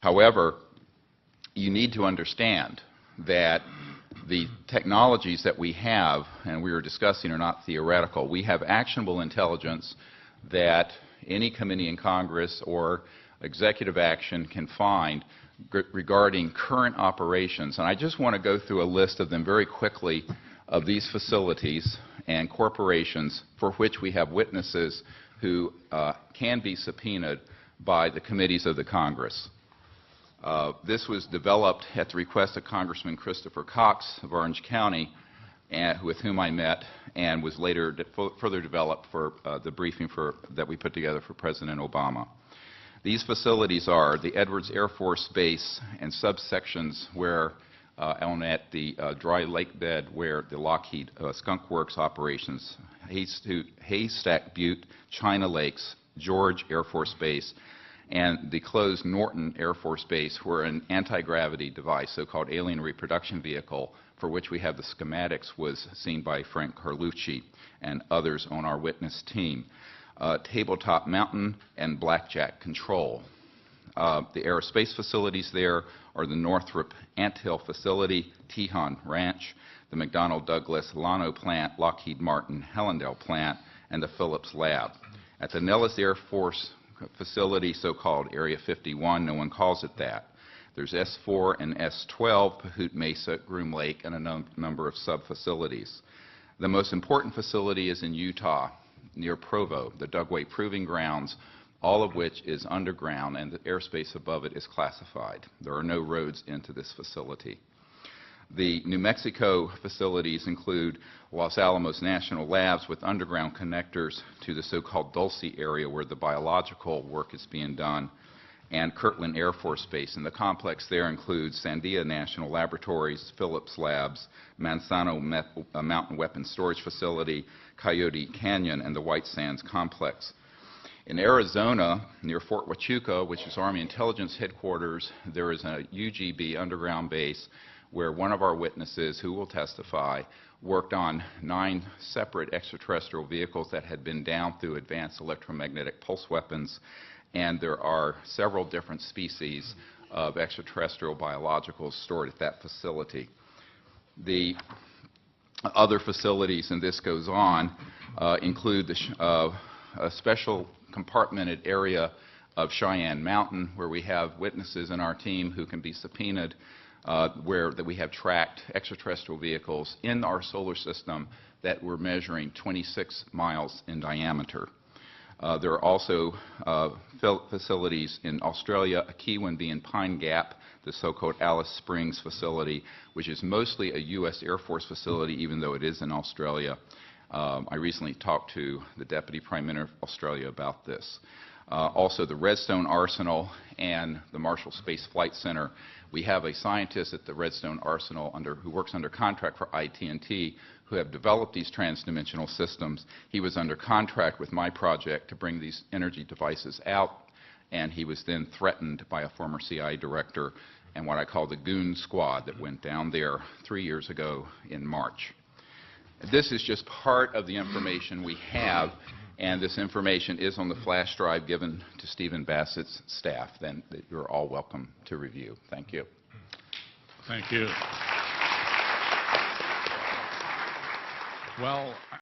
However, you need to understand that the technologies that we have, and we were discussing, are not theoretical. We have actionable intelligence that any committee in Congress or executive action can find regarding current operations. And I just want to go through a list of them very quickly, of these facilities and corporations for which we have witnesses who can be subpoenaed by the committees of the Congress. This was developed at the request of Congressman Christopher Cox of Orange County, with whom I met, and was later further developed for the briefing that we put together for President Obama. These facilities are the Edwards Air Force Base and subsections where at the dry lake bed where the Lockheed Skunk Works operations, Haystack Butte, China Lakes, George Air Force Base, and the closed Norton Air Force Base, where an anti-gravity device, so-called alien reproduction vehicle, for which we have the schematics, was seen by Frank Carlucci and others on our witness team. Tabletop Mountain and Blackjack Control. The aerospace facilities there are the Northrop Anthill Facility, Tejon Ranch, the McDonnell Douglas Llano Plant, Lockheed Martin Hellendale Plant, and the Phillips Lab. At the Nellis Air Force Facility, so-called Area 51, no one calls it that. There's S4 and S12, Pahut Mesa, Groom Lake, and a number of sub-facilities. The most important facility is in Utah, near Provo, the Dugway Proving Grounds, all of which is underground, and the airspace above it is classified. There are no roads into this facility. The New Mexico facilities include Los Alamos National Labs with underground connectors to the so-called Dulce area where the biological work is being done, and Kirtland Air Force Base. And the complex there includes Sandia National Laboratories, Phillips Labs, Manzano Mountain Weapons Storage Facility, Coyote Canyon, and the White Sands Complex. In Arizona, near Fort Huachuca, which is Army Intelligence Headquarters, there is a UGB underground base where one of our witnesses, who will testify, worked on 9 separate extraterrestrial vehicles that had been down through advanced electromagnetic pulse weapons, and there are several different species of extraterrestrial biologicals stored at that facility. The other facilities, and this goes on, include a special compartmented area of Cheyenne Mountain, where we have witnesses in our team who can be subpoenaed, where we have tracked extraterrestrial vehicles in our solar system that were measuring 26 miles in diameter. There are also facilities in Australia, a key one being Pine Gap, the so-called Alice Springs facility, which is mostly a U.S. Air Force facility, even though it is in Australia. I recently talked to the Deputy Prime Minister of Australia about this. Also, the Redstone Arsenal and the Marshall Space Flight Center. We have a scientist at the Redstone Arsenal who works under contract for IT&T, who have developed these transdimensional systems. He was under contract with my project to bring these energy devices out, and he was then threatened by a former CIA director and what I call the goon squad that went down there 3 years ago in March. This is just part of the information we have, and this information is on the flash drive given to Stephen Bassett's staff, then you're all welcome to review. Thank you. Thank you. Well,